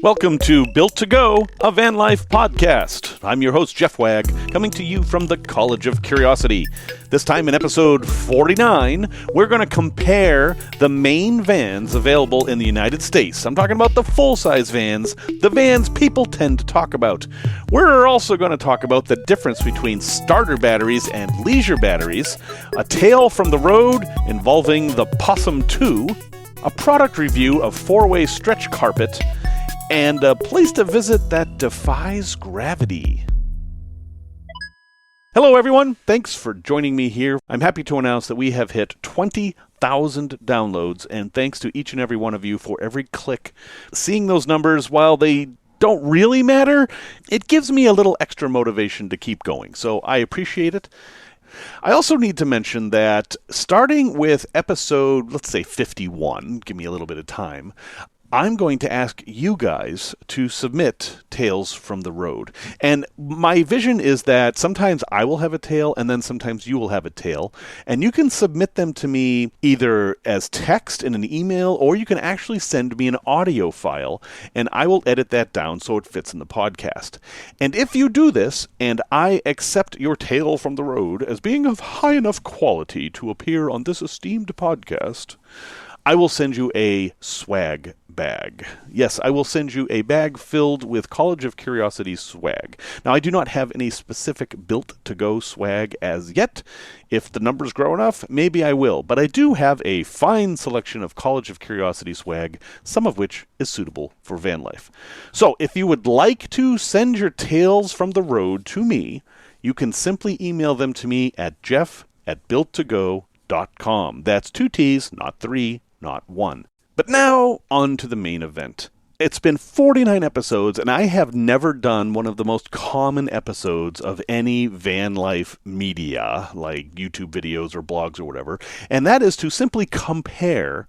Welcome to Built to Go, a van life podcast. I'm your host, Jeff Wagg, coming to you from the College of Curiosity. This time in episode 49, we're going to compare the main vans available in the United States. I'm talking about the full-size vans, the vans people tend to talk about. We're also going to talk about the difference between starter batteries and leisure batteries, a tale from the road involving the Possum 2, a product review of four-way stretch carpet, and a place to visit that defies gravity. Hello everyone, thanks for joining me here. I'm happy to announce that we have hit 20,000 downloads, and thanks to each and every one of you for every click. Seeing those numbers, while they don't really matter, it gives me a little extra motivation to keep going, so I appreciate it. I also need to mention that starting with episode, let's say 51, give me a little bit of time, I'm going to ask you guys to submit tales from the road. And my vision is that sometimes I will have a tale and then sometimes you will have a tale. And you can submit them to me either as text in an email, or you can actually send me an audio file and I will edit that down so it fits in the podcast. And if you do this and I accept your tale from the road as being of high enough quality to appear on this esteemed podcast, I will send you a swag bag. Yes, I will send you a bag filled with College of Curiosity swag. Now, I do not have any specific built-to-go swag as yet. If the numbers grow enough, maybe I will. But I do have a fine selection of College of Curiosity swag, some of which is suitable for van life. So, if you would like to send your tales from the road to me, you can simply email them to me at jeff@builttogo.com. That's 2 T's, not 3, not 1. But now, on to the main event. It's been 49 episodes, and I have never done one of the most common episodes of any van life media, like YouTube videos or blogs or whatever, and that is to simply compare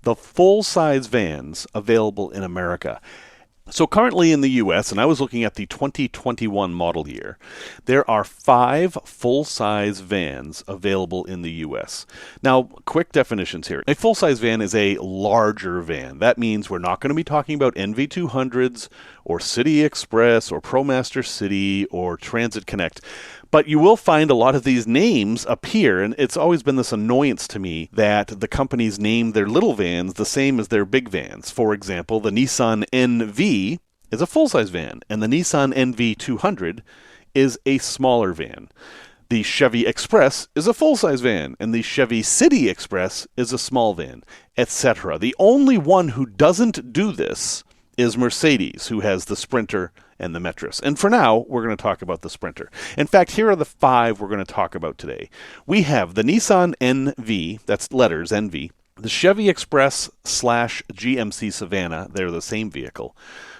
the full-size vans available in America. So currently in the U.S., and I was looking at the 2021 model year, there are 5 full-size vans available in the U.S. Now, quick definitions here. A full-size van is a larger van. That means we're not going to be talking about NV200s or City Express or ProMaster City or Transit Connect. But you will find a lot of these names appear, and it's always been this annoyance to me that the companies name their little vans the same as their big vans. For example, the Nissan NV is a full-size van, and the Nissan NV200 is a smaller van. The Chevy Express is a full-size van, and the Chevy City Express is a small van, etc. The only one who doesn't do this is Mercedes, who has the Sprinter and the Metris. And for now, we're going to talk about the Sprinter. In fact, here are the 5 we're going to talk about today. We have the Nissan NV, that's letters, NV, the Chevy Express / GMC Savannah, they're the same vehicle,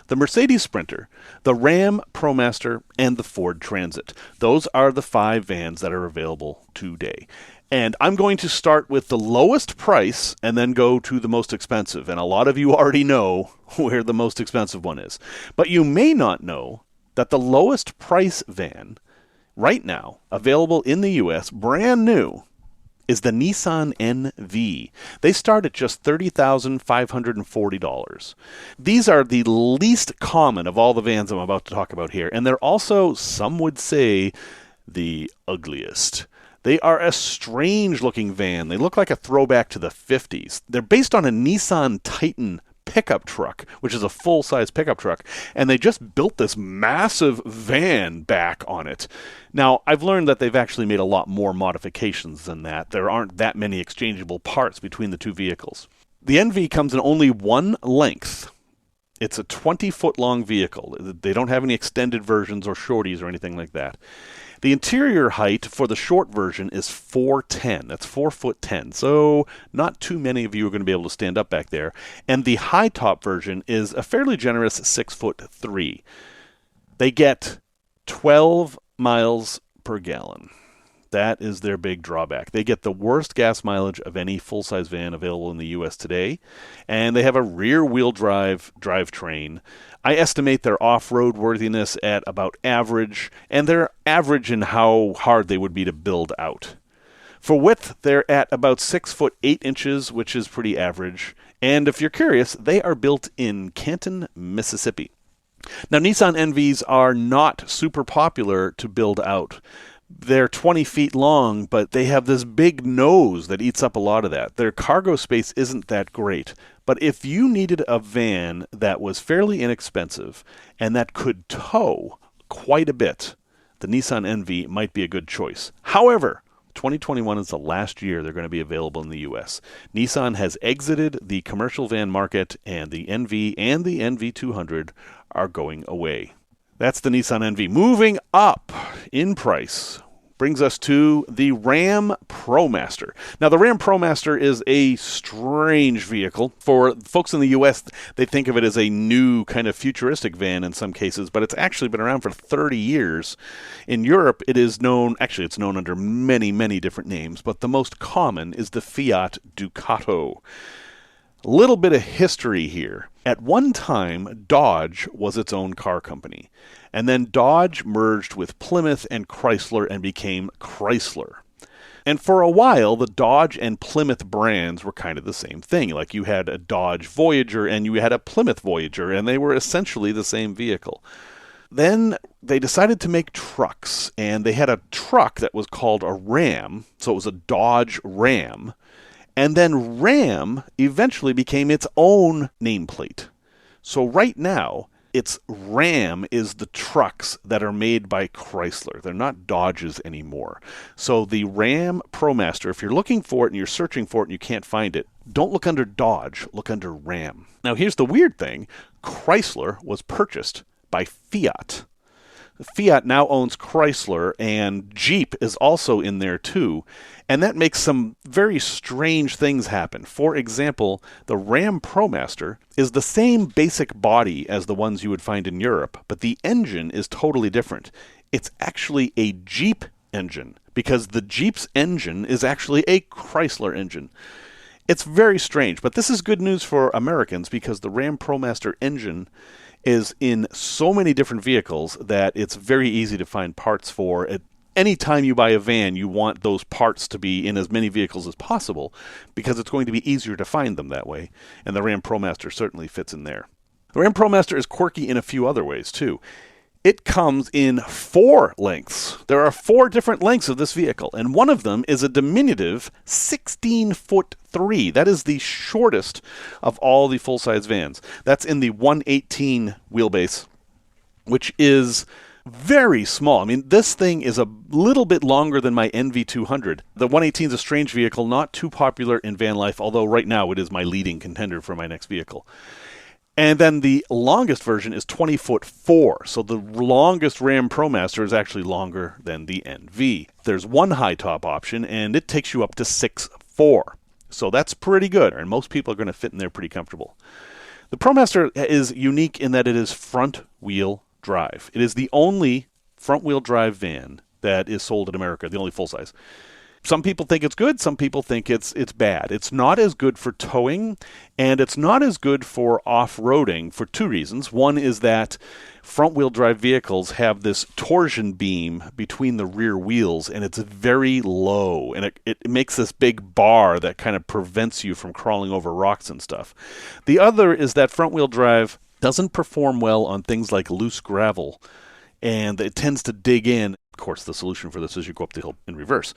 the Mercedes Sprinter, the Ram ProMaster, and the Ford Transit. Those are the 5 vans that are available today. And I'm going to start with the lowest price and then go to the most expensive. And a lot of you already know where the most expensive one is. But you may not know that the lowest price van right now available in the U.S., brand new, is the Nissan NV. They start at just $30,540. These are the least common of all the vans I'm about to talk about here. And they're also, some would say, the ugliest. They are a strange-looking van. They look like a throwback to the 50s. They're based on a Nissan Titan pickup truck, which is a full-size pickup truck, and they just built this massive van back on it. Now, I've learned that they've actually made a lot more modifications than that. There aren't that many exchangeable parts between the two vehicles. The NV comes in only one length. It's a 20-foot-long vehicle. They don't have any extended versions or shorties or anything like that. The interior height for the short version is 4'10". That's 4'10". So not too many of you are going to be able to stand up back there. And the high top version is a fairly generous 6'3". They get 12 miles per gallon. That is their big drawback. They get the worst gas mileage of any full-size van available in the U.S. today, and they have a rear-wheel drive drivetrain. I estimate their off-road worthiness at about average, and they're average in how hard they would be to build out. For width, they're at about 6 foot 8 inches, which is pretty average. And if you're curious, they are built in Canton, Mississippi. Now, Nissan NVs are not super popular to build out. They're 20 feet long, but they have this big nose that eats up a lot of that. Their cargo space isn't that great. But if you needed a van that was fairly inexpensive and that could tow quite a bit, the Nissan NV might be a good choice. However, 2021 is the last year they're going to be available in the U.S. Nissan has exited the commercial van market, and the NV and the NV200 are going away. That's the Nissan NV. Moving up in price brings us to the Ram ProMaster. Now, the Ram ProMaster is a strange vehicle. For folks in the U.S., they think of it as a new kind of futuristic van in some cases, but it's actually been around for 30 years. In Europe, it is known, actually it's known under many, many different names, but the most common is the Fiat Ducato. A little bit of history here. At one time, Dodge was its own car company. And then Dodge merged with Plymouth and Chrysler and became Chrysler. And for a while, the Dodge and Plymouth brands were kind of the same thing. Like you had a Dodge Voyager and you had a Plymouth Voyager, and they were essentially the same vehicle. Then they decided to make trucks, and they had a truck that was called a Ram, so it was a Dodge Ram. And then Ram eventually became its own nameplate. So right now, it's Ram is the trucks that are made by Chrysler. They're not Dodges anymore. So the Ram ProMaster, if you're looking for it and you're searching for it and you can't find it, don't look under Dodge, look under Ram. Now here's the weird thing. Chrysler was purchased by Fiat. Fiat now owns Chrysler, and Jeep is also in there too. And that makes some very strange things happen. For example, the Ram ProMaster is the same basic body as the ones you would find in Europe, but the engine is totally different. It's actually a Jeep engine, because the Jeep's engine is actually a Chrysler engine. It's very strange, but this is good news for Americans, because the Ram ProMaster engine is in so many different vehicles that it's very easy to find parts for. Anytime you buy a van, you want those parts to be in as many vehicles as possible, because it's going to be easier to find them that way, and the Ram ProMaster certainly fits in there. The Ram ProMaster is quirky in a few other ways, too. It comes in 4 lengths. There are 4 different lengths of this vehicle, and one of them is a diminutive 16'3". That is the shortest of all the full-size vans. That's in the 118 wheelbase, which is very small. I mean, this thing is a little bit longer than my NV200. The 118 is a strange vehicle, not too popular in van life, although right now it is my leading contender for my next vehicle. And then the longest version is 20'4". So the longest Ram ProMaster is actually longer than the NV. There's one high top option, and it takes you up to 6'4". So that's pretty good, and most people are going to fit in there pretty comfortable. The ProMaster is unique in that it is front-wheel drive. It is the only front-wheel drive van that is sold in America, the only full-size. Some people think it's good, some people think it's bad. It's not as good for towing, and it's not as good for off-roading for 2 reasons. One is that front-wheel drive vehicles have this torsion beam between the rear wheels, and it's very low, and it makes this big bar that kind of prevents you from crawling over rocks and stuff. The other is that front-wheel drive doesn't perform well on things like loose gravel, and it tends to dig in. Of course, the solution for this is you go up the hill in reverse.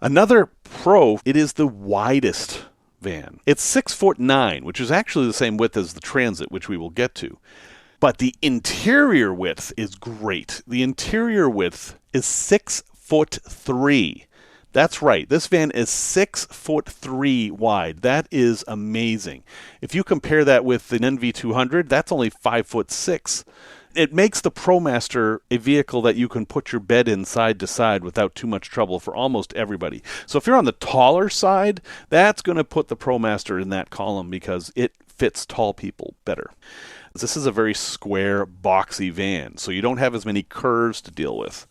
Another pro, it is the widest van. It's 6'9", which is actually the same width as the Transit, which we will get to. But the interior width is great. The interior width is 6'3". That's right. This van is 6'3" wide. That is amazing. If you compare that with an NV200, that's only 5'6". It makes the ProMaster a vehicle that you can put your bed in side to side without too much trouble for almost everybody. So if you're on the taller side, that's going to put the ProMaster in that column because it fits tall people better. This is a very square, boxy van, so you don't have as many curves to deal with.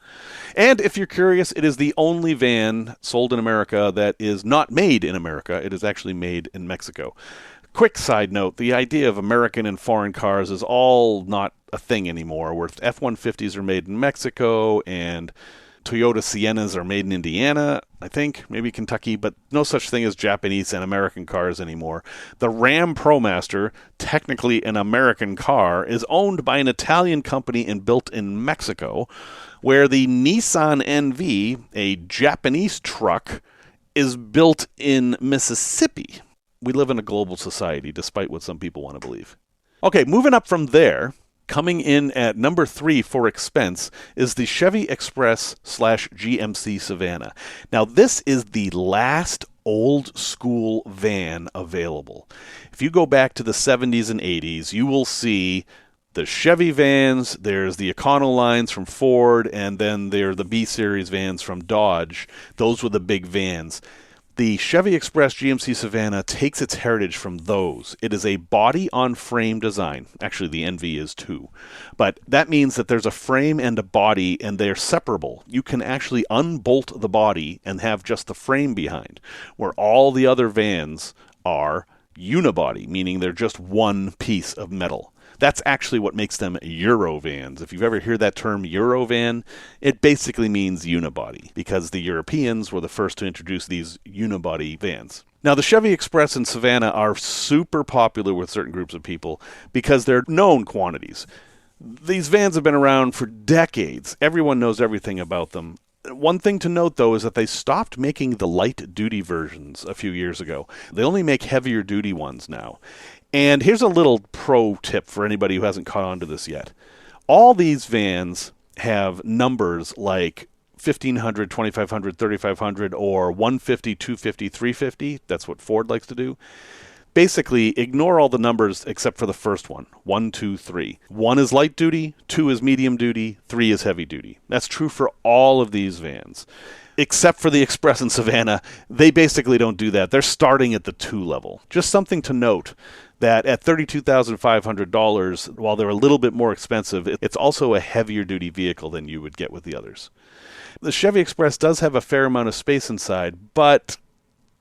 And if you're curious, it is the only van sold in America that is not made in America. It is actually made in Mexico. Quick side note, the idea of American and foreign cars is all not a thing anymore, where F-150s are made in Mexico and Toyota Siennas are made in Indiana, I think, maybe Kentucky, but no such thing as Japanese and American cars anymore. The Ram ProMaster, technically an American car, is owned by an Italian company and built in Mexico, where the Nissan NV, a Japanese truck, is built in Mississippi. We live in a global society, despite what some people want to believe. Okay, moving up from there, coming in at number 3 for expense is the Chevy Express / GMC Savannah. Now, this is the last old school van available. If you go back to the 70s and 80s, you will see the Chevy vans, there's the Econolines from Ford, and then there are the B-Series vans from Dodge. Those were the big vans. The Chevy Express GMC Savannah takes its heritage from those. It is a body-on-frame design. Actually, the NV is too. But that means that there's a frame and a body, and they're separable. You can actually unbolt the body and have just the frame behind, where all the other vans are unibody, meaning they're just one piece of metal. That's actually what makes them Eurovans. If you've ever heard that term Eurovan, it basically means unibody, because the Europeans were the first to introduce these unibody vans. Now, the Chevy Express and Savannah are super popular with certain groups of people because they're known quantities. These vans have been around for decades. Everyone knows everything about them. One thing to note, though, is that they stopped making the light-duty versions a few years ago. They only make heavier-duty ones now. And here's a little pro tip for anybody who hasn't caught on to this yet. All these vans have numbers like 1500, 2500, 3500, or 150, 250, 350. That's what Ford likes to do. Basically, ignore all the numbers except for the first one. 1, 2, 3. 1 is light duty, 2 is medium duty, 3 is heavy duty. That's true for all of these vans. Except for the Express and Savannah, they basically don't do that. They're starting at the 2 level. Just something to note that at $32,500, while they're a little bit more expensive, it's also a heavier duty vehicle than you would get with the others. The Chevy Express does have a fair amount of space inside, but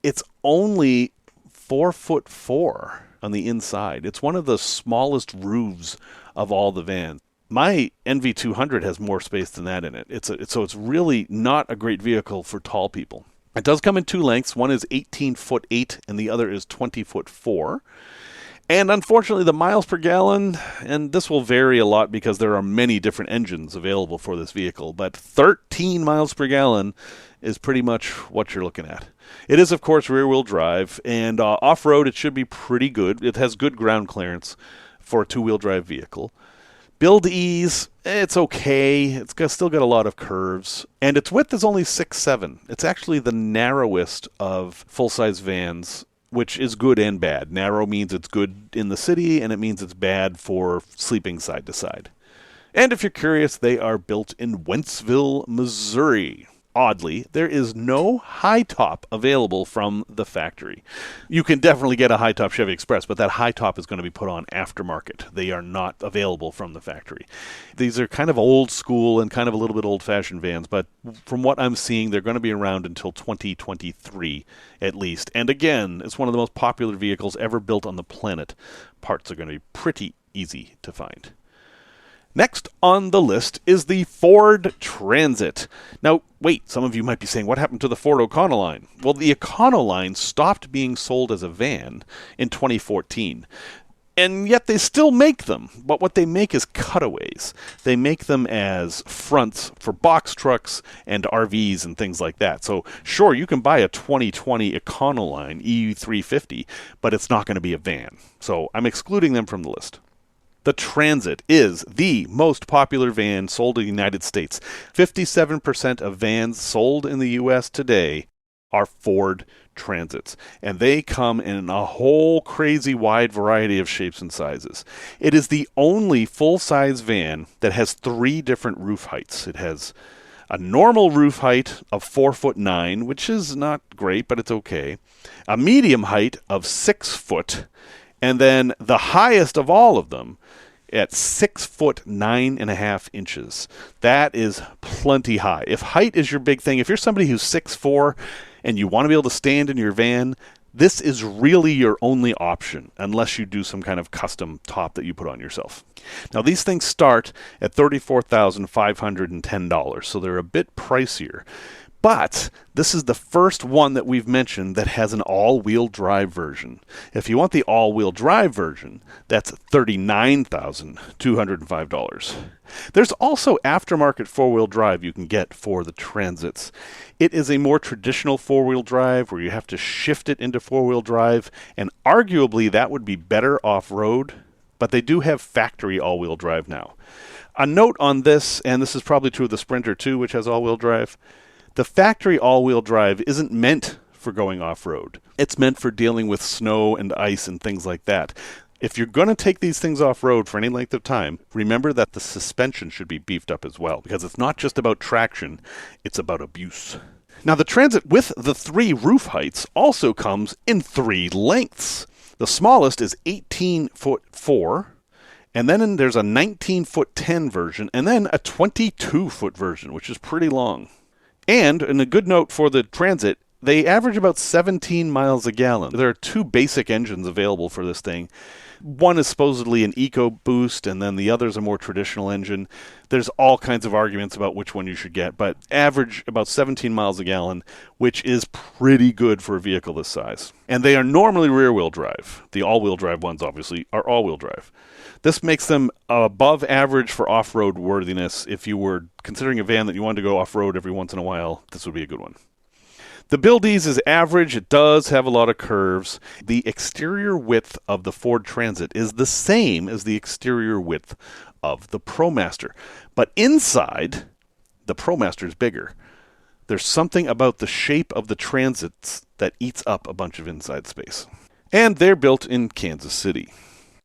it's only 4'4" on the inside. It's one of the smallest roofs of all the vans. My NV200 has more space than that in it. So it's really not a great vehicle for tall people. It does come in 2 lengths. One is 18'8" and the other is 20'4". And unfortunately, the miles per gallon, and this will vary a lot because there are many different engines available for this vehicle, but 13 miles per gallon is pretty much what you're looking at. It is, of course, rear-wheel drive, and off-road it should be pretty good. It has good ground clearance for a 2-wheel drive vehicle. Build ease, it's okay. It's still got a lot of curves. And its width is only 6'7". It's actually the narrowest of full-size vans, which is good and bad. Narrow means it's good in the city, and it means it's bad for sleeping side to side. And if you're curious, they are built in Wentzville, Missouri. Oddly, there is no high top available from the factory. You can definitely get a high top Chevy Express, but that high top is going to be put on aftermarket. They are not available from the factory. These are kind of old school and kind of a little bit old fashioned vans, but from what I'm seeing, they're going to be around until 2023 at least. And again, it's one of the most popular vehicles ever built on the planet. Parts are going to be pretty easy to find. Next on the list is the Ford Transit. Now, wait, some of you might be saying, what happened to the Ford Econoline? Well, the Econoline stopped being sold as a van in 2014. And yet they still make them. But what they make is cutaways. They make them as fronts for box trucks and RVs and things like that. So, sure, you can buy a 2020 Econoline EU350, but it's not going to be a van. So I'm excluding them from the list. The Transit is the most popular van sold in the United States. 57% of vans sold in the U.S. today are Ford Transits, and they come in a whole crazy wide variety of shapes and sizes. It is the only full-size van that has 3 different roof heights. It has a normal roof height of 4'9", which is not great, but it's okay. A medium height of 6 foot, and then the highest of all of them at 6 foot 9.5 inches. That is plenty high. If height is your big thing, if you're somebody who's 6'4" and you want to be able to stand in your van, This is really your only option unless you do some kind of custom top that you put on yourself. Now, these things start at $34,510, so they're a bit pricier. But this is the first one that we've mentioned that has an all-wheel drive version. If you want the all-wheel drive version, that's $39,205. There's also aftermarket four-wheel drive you can get for the Transits. It is a more traditional four-wheel drive where you have to shift it into four-wheel drive, and arguably that would be better off-road, but they do have factory all-wheel drive now. A note on this, and this is probably true of the Sprinter too, which has all-wheel drive, the factory all-wheel drive isn't meant for going off-road. It's meant for dealing with snow and ice and things like that. If you're going to take these things off-road for any length of time, remember that the suspension should be beefed up as well, because it's not just about traction, it's about abuse. Now, the Transit with the 3 roof heights also comes in 3 lengths. The smallest is 18'4", and then there's a 19'10" version, and then a 22-foot version, which is pretty long. And a good note for the Transit, they average about 17 miles a gallon. There are 2 basic engines available for this thing. One is supposedly an EcoBoost, and then the other is a more traditional engine. There's all kinds of arguments about which one you should get, but average about 17 miles a gallon, which is pretty good for a vehicle this size. And they are normally rear-wheel drive. The all-wheel drive ones, obviously, are all-wheel drive. This makes them above average for off-road worthiness. If you were considering a van that you wanted to go off-road every once in a while, this would be a good one. The build-ease is average. It does have a lot of curves. The exterior width of the Ford Transit is the same as the exterior width of the ProMaster. But inside, the ProMaster is bigger. There's something about the shape of the Transits that eats up a bunch of inside space. And they're built in Kansas City.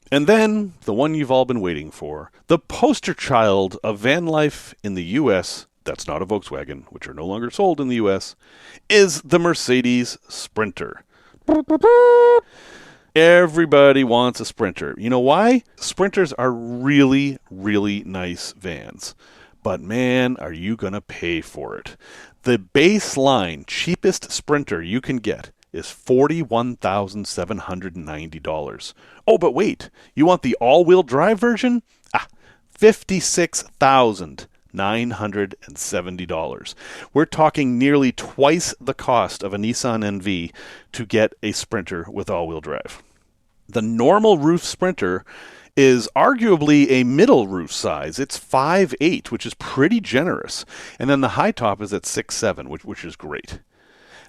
And then, the one you've all been waiting for, the poster child of van life in the U.S., that's not a Volkswagen, which are no longer sold in the U.S., is the Mercedes Sprinter. Everybody wants a Sprinter. You know why? Sprinters are really, really nice vans. But man, are you going to pay for it. The baseline, cheapest Sprinter you can get is $41,790. Oh, but wait, you want the all-wheel drive version? $56,970. We're talking nearly twice the cost of a Nissan NV to get a Sprinter with all-wheel drive. The normal roof Sprinter is arguably a middle roof size. It's 5'8", which is pretty generous. And then the high top is at 6'7", which is great.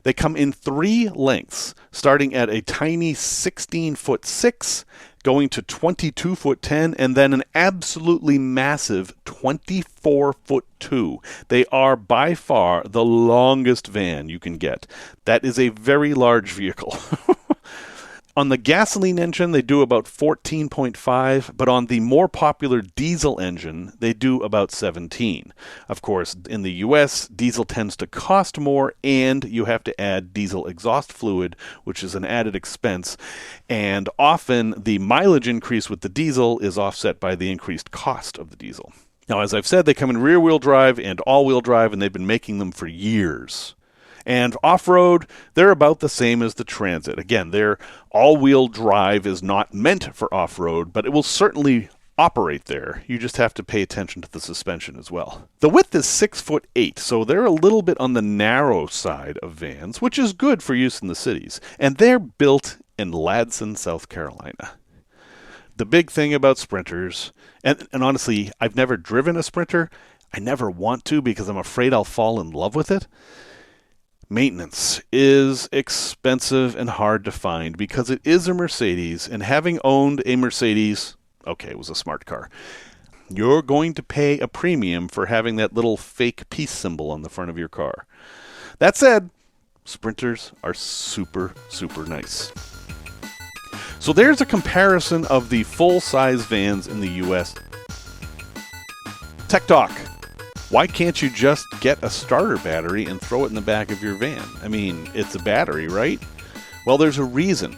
They come in 3 lengths, starting at a tiny 16'6", going to 22'10", and then an absolutely massive 24'2". They are by far the longest van you can get. That is a very large vehicle. On the gasoline engine, they do about 14.5, but on the more popular diesel engine, they do about 17. Of course, in the US, diesel tends to cost more, and you have to add diesel exhaust fluid, which is an added expense. And often, the mileage increase with the diesel is offset by the increased cost of the diesel. Now, as I've said, they come in rear-wheel drive and all-wheel drive, and they've been making them for years. And off-road, they're about the same as the Transit. Again, their all-wheel drive is not meant for off-road, but it will certainly operate there. You just have to pay attention to the suspension as well. The width is 6'8", so they're a little bit on the narrow side of vans, which is good for use in the cities. And they're built in Ladson, South Carolina. The big thing about Sprinters, and honestly, I've never driven a Sprinter. I never want to because I'm afraid I'll fall in love with it. Maintenance is expensive and hard to find because it is a Mercedes, and having owned a Mercedes, okay, it was a smart car, you're going to pay a premium for having that little fake peace symbol on the front of your car. That said, Sprinters are super, super nice. So there's a comparison of the full-size vans in the U.S. Tech Talk. Why can't you just get a starter battery and throw it in the back of your van? I mean, it's a battery, right? Well, there's a reason.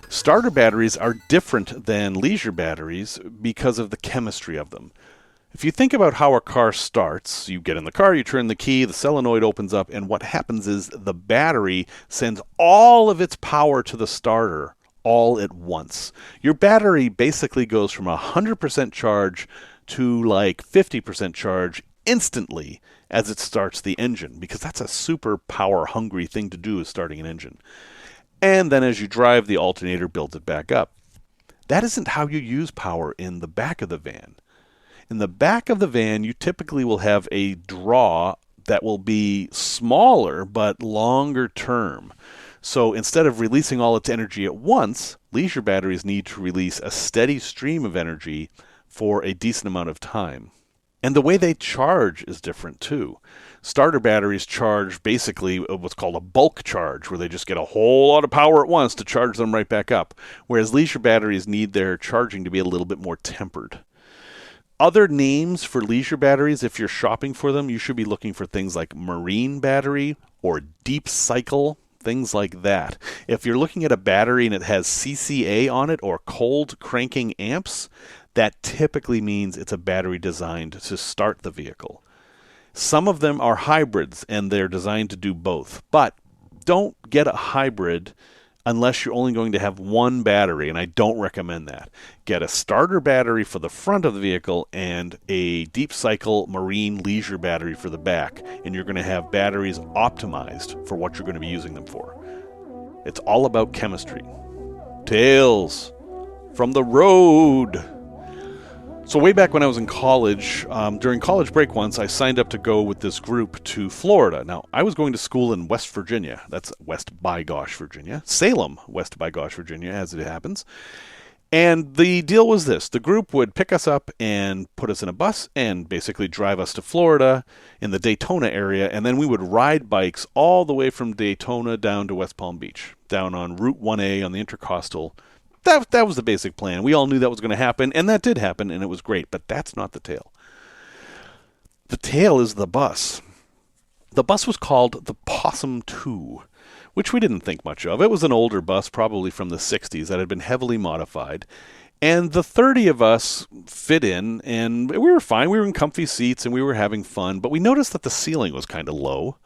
Starter batteries are different than leisure batteries because of the chemistry of them. If you think about how a car starts, you get in the car, you turn the key, the solenoid opens up, and what happens is the battery sends all of its power to the starter all at once. Your battery basically goes from 100% charge to like 50% charge instantly as it starts the engine, because that's a super power hungry thing to do, is starting an engine. And then as you drive, the alternator builds it back up. That isn't how you use power in the back of the van. In the back of the van, you typically will have a draw that will be smaller but longer term. So instead of releasing all its energy at once, leisure batteries need to release a steady stream of energy for a decent amount of time. And the way they charge is different too. Starter batteries charge basically what's called a bulk charge, where they just get a whole lot of power at once to charge them right back up, whereas leisure batteries need their charging to be a little bit more tempered. Other names for leisure batteries, if you're shopping for them, you should be looking for things like marine battery or deep cycle, things like that. If you're looking at a battery and it has CCA on it, or cold cranking amps, that typically means it's a battery designed to start the vehicle. Some of them are hybrids and they're designed to do both, but don't get a hybrid unless you're only going to have one battery, and I don't recommend that. Get a starter battery for the front of the vehicle and a deep cycle marine leisure battery for the back, and you're going to have batteries optimized for what you're going to be using them for. It's all about chemistry. Tales from the road. So way back when I was in college, during college break once, I signed up to go with this group to Florida. Now, I was going to school in West Virginia. That's West by Gosh, Virginia. Salem, West by Gosh, Virginia, as it happens. And the deal was this. The group would pick us up and put us in a bus and basically drive us to Florida in the Daytona area, and then we would ride bikes all the way from Daytona down to West Palm Beach, down on Route 1A on the Intercoastal. That was the basic plan. We all knew that was going to happen, and that did happen, and it was great. But that's not the tale. The tale is the bus. The bus was called the Possum 2, which we didn't think much of. It was an older bus, probably from the 60s, that had been heavily modified. And the 30 of us fit in, and we were fine. We were in comfy seats, and we were having fun. But we noticed that the ceiling was kind of low,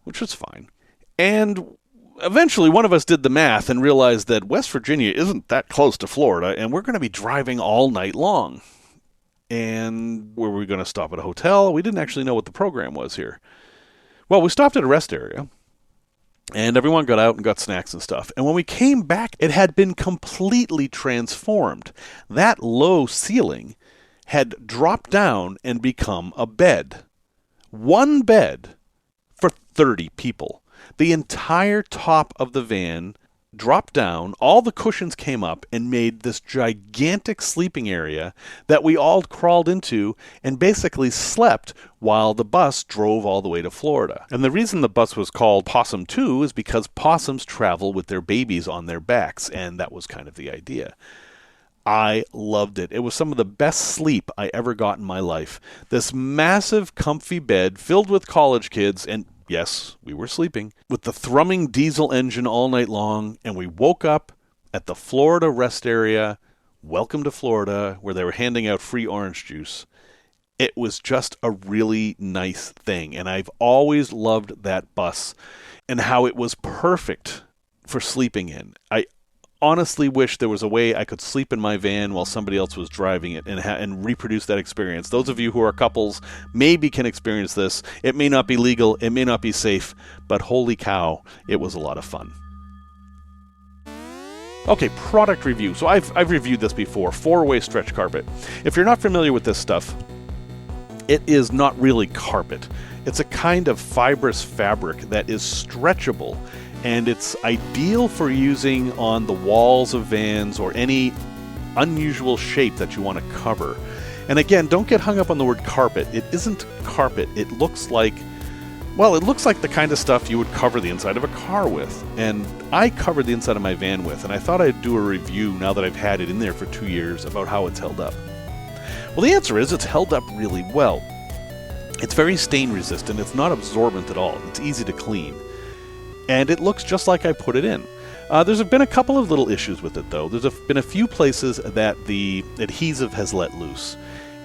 which was fine. And eventually, one of us did the math and realized that West Virginia isn't that close to Florida, and we're going to be driving all night long. And were we going to stop at a hotel? We didn't actually know what the program was here. Well, we stopped at a rest area, and everyone got out and got snacks and stuff. And when we came back, it had been completely transformed. That low ceiling had dropped down and become a bed. One bed for 30 people. The entire top of the van dropped down, all the cushions came up, and made this gigantic sleeping area that we all crawled into and basically slept while the bus drove all the way to Florida. And the reason the bus was called Possum 2 is because possums travel with their babies on their backs, and that was kind of the idea. I loved it. It was some of the best sleep I ever got in my life. This massive, comfy bed filled with college kids, and yes, we were sleeping, with the thrumming diesel engine all night long, and we woke up at the Florida rest area, welcome to Florida, where they were handing out free orange juice. It was just a really nice thing, and I've always loved that bus and how it was perfect for sleeping in. I honestly wish there was a way I could sleep in my van while somebody else was driving it and reproduce that experience. Those of you who are couples maybe can experience this. It may not be legal, it may not be safe, but holy cow, it was a lot of fun. Okay, product review. So I've reviewed this before, 4-way stretch carpet. If you're not familiar with this stuff, it is not really carpet. It's a kind of fibrous fabric that is stretchable, and it's ideal for using on the walls of vans or any unusual shape that you want to cover. And again, don't get hung up on the word carpet. It isn't carpet. It looks like the kind of stuff you would cover the inside of a car with. And I covered the inside of my van with, and I thought I'd do a review now that I've had it in there for 2 years about how it's held up. Well, the answer is it's held up really well. It's very stain resistant. It's not absorbent at all. It's easy to clean. And it looks just like I put it in. There's been a couple of little issues with it, though. There's been a few places that the adhesive has let loose.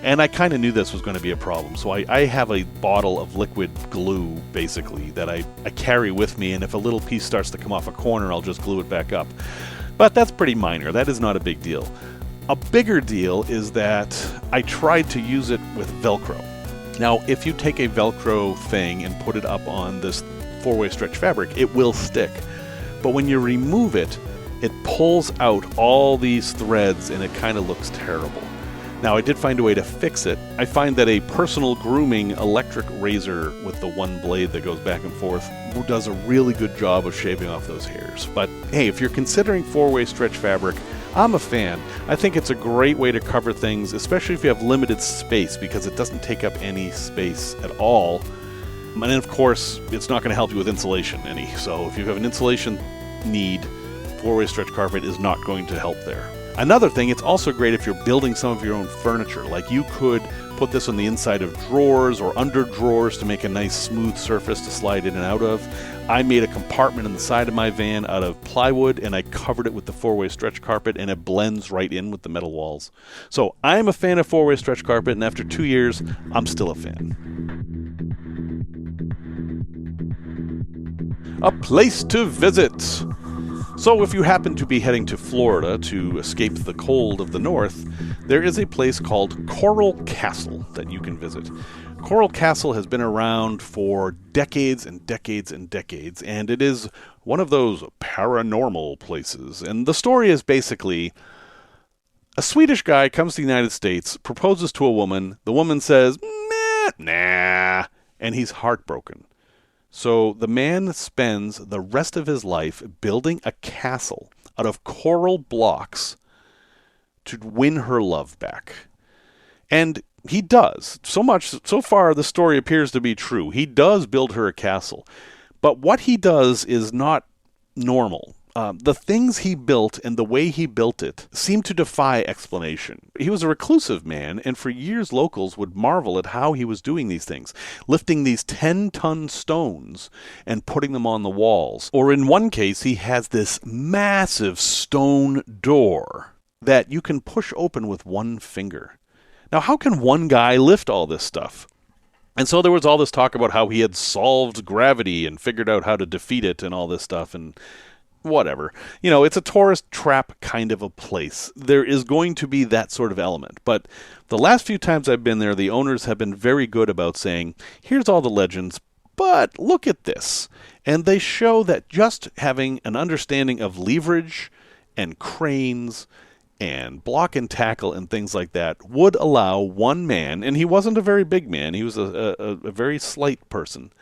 And I kind of knew this was going to be a problem. So I have a bottle of liquid glue, basically, that I carry with me. And if a little piece starts to come off a corner, I'll just glue it back up. But that's pretty minor. That is not a big deal. A bigger deal is that I tried to use it with Velcro. Now, if you take a Velcro thing and put it up on this 4-way stretch fabric, it will stick. But when you remove it, it pulls out all these threads and it kind of looks terrible. Now, I did find a way to fix it. I find that a personal grooming electric razor with the one blade that goes back and forth does a really good job of shaving off those hairs. But hey, if you're considering 4-way stretch fabric, I'm a fan. I think it's a great way to cover things, especially if you have limited space, because it doesn't take up any space at all. And then, of course, it's not going to help you with insulation any. So if you have an insulation need, 4-way stretch carpet is not going to help there. Another thing, it's also great if you're building some of your own furniture. Like you could put this on the inside of drawers or under drawers to make a nice smooth surface to slide in and out of. I made a compartment in the side of my van out of plywood and I covered it with the 4-way stretch carpet and it blends right in with the metal walls. So I'm a fan of 4-way stretch carpet, and after 2 years, I'm still a fan. A place to visit. So if you happen to be heading to Florida to escape the cold of the north, there is a place called Coral Castle that you can visit. Coral Castle has been around for decades and decades and decades, and it is one of those paranormal places. And the story is basically a Swedish guy comes to the United States, proposes to a woman, the woman says, nah, and he's heartbroken. So the man spends the rest of his life building a castle out of coral blocks to win her love back. And he does. So far, the story appears to be true. He does build her a castle. But what he does is not normal. The things he built and the way he built it seem to defy explanation. He was a reclusive man, and for years locals would marvel at how he was doing these things, lifting these 10-ton stones and putting them on the walls. Or in one case, he has this massive stone door that you can push open with one finger. Now, how can one guy lift all this stuff? And so there was all this talk about how he had solved gravity and figured out how to defeat it and all this stuff, and whatever. You know, it's a tourist trap kind of a place. There is going to be that sort of element. But the last few times I've been there, the owners have been very good about saying, here's all the legends, but look at this. And they show that just having an understanding of leverage and cranes and block and tackle and things like that would allow one man, and he wasn't a very big man, he was a very slight person,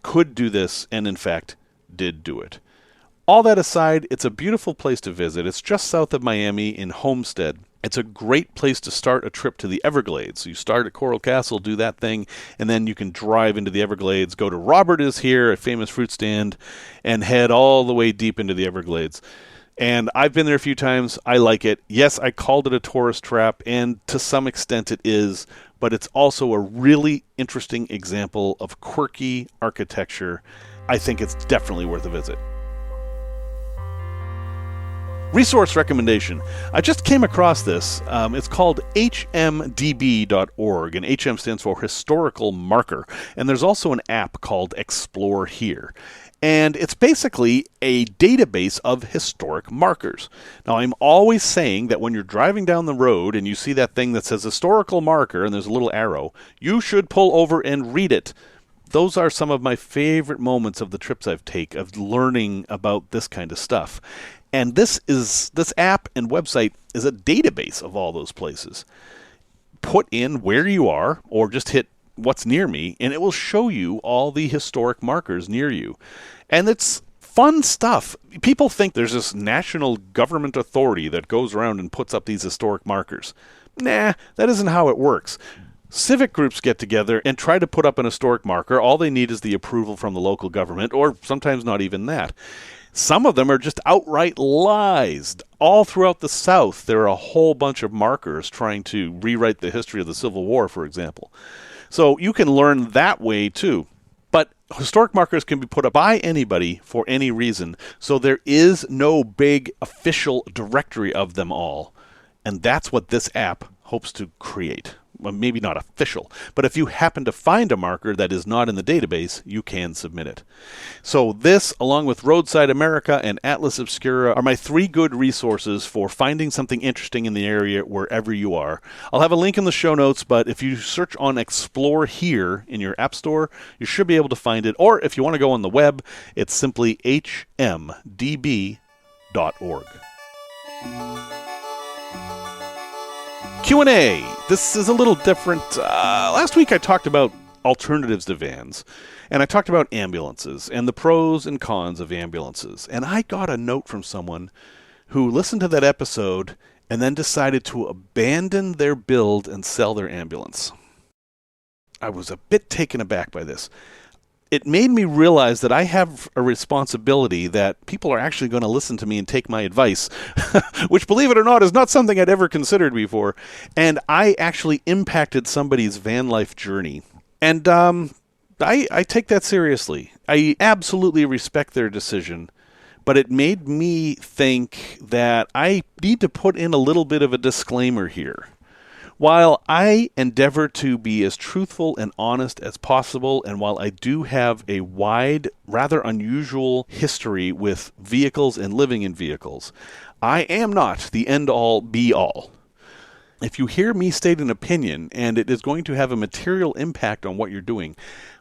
could do this, and in fact did do it. All that aside, it's a beautiful place to visit. It's just south of Miami in Homestead. It's a great place to start a trip to the Everglades. So you start at Coral Castle, do that thing, and then you can drive into the Everglades, go to Robert Is Here, a famous fruit stand, and head all the way deep into the Everglades. And I've been there a few times. I like it. Yes, I called it a tourist trap, and to some extent it is, but it's also a really interesting example of quirky architecture. I think it's definitely worth a visit. Resource recommendation. I just came across this. It's called hmdb.org, and HM stands for Historical Marker. And there's also an app called Explore Here. And it's basically a database of historic markers. Now, I'm always saying that when you're driving down the road and you see that thing that says historical marker and there's a little arrow, you should pull over and read it. Those are some of my favorite moments of the trips I've taken, of learning about this kind of stuff. And this app and website is a database of all those places. Put in where you are, or just hit what's near me, and it will show you all the historic markers near you. And it's fun stuff. People think there's this national government authority that goes around and puts up these historic markers. Nah, that isn't how it works. Civic groups get together and try to put up an historic marker. All they need is the approval from the local government, or sometimes not even that. Some of them are just outright lies. All throughout the South, there are a whole bunch of markers trying to rewrite the history of the Civil War, for example. So you can learn that way, too. But historic markers can be put up by anybody for any reason, so there is no big official directory of them all. And that's what this app hopes to create. well, maybe not official, but if you happen to find a marker that is not in the database, you can submit it. So this, along with Roadside America and Atlas Obscura, are my 3 good resources for finding something interesting in the area wherever you are. I'll have a link in the show notes, but if you search on Explore Here in your app store, you should be able to find it. Or if you want to go on the web, it's simply hmdb.org. Q&A. This is a little different. Last week I talked about alternatives to vans, and I talked about ambulances and the pros and cons of ambulances. And I got a note from someone who listened to that episode and then decided to abandon their build and sell their ambulance. I was a bit taken aback by this. It made me realize that I have a responsibility that people are actually going to listen to me and take my advice, which, believe it or not, is not something I'd ever considered before. And I actually impacted somebody's van life journey. And I take that seriously. I absolutely respect their decision, but it made me think that I need to put in a little bit of a disclaimer here. While I endeavor to be as truthful and honest as possible, and while I do have a wide, rather unusual history with vehicles and living in vehicles, I am not the end-all, be-all. If you hear me state an opinion and it is going to have a material impact on what you're doing,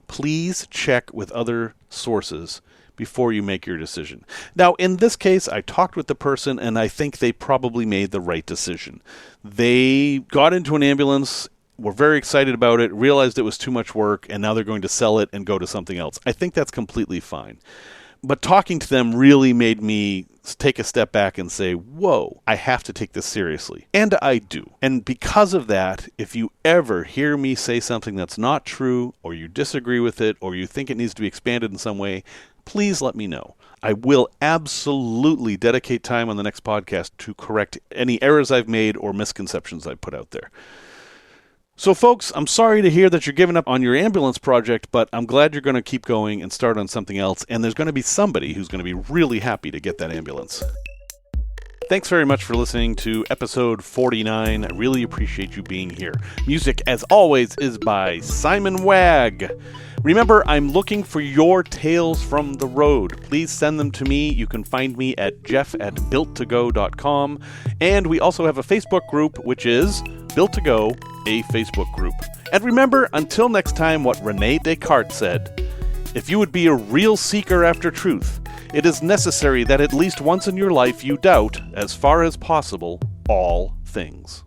please check with other sources before you make your decision. Now, in this case, I talked with the person, and I think they probably made the right decision. They got into an ambulance, were very excited about it, realized it was too much work, and now they're going to sell it and go to something else. I think that's completely fine. But talking to them really made me take a step back and say, whoa, I have to take this seriously. And I do. And because of that, if you ever hear me say something that's not true, or you disagree with it, or you think it needs to be expanded in some way, please let me know. I will absolutely dedicate time on the next podcast to correct any errors I've made or misconceptions I've put out there. So folks, I'm sorry to hear that you're giving up on your ambulance project, but I'm glad you're going to keep going and start on something else, and there's going to be somebody who's going to be really happy to get that ambulance. Thanks very much for listening to episode 49. I really appreciate you being here. Music, as always, is by Simon Wagg. Remember, I'm looking for your tales from the road. Please send them to me. You can find me at jeff@builttogo.com. And we also have a Facebook group, which is Built to Go, a Facebook group. And remember, until next time, what Rene Descartes said: if you would be a real seeker after truth, it is necessary that at least once in your life you doubt, as far as possible, all things.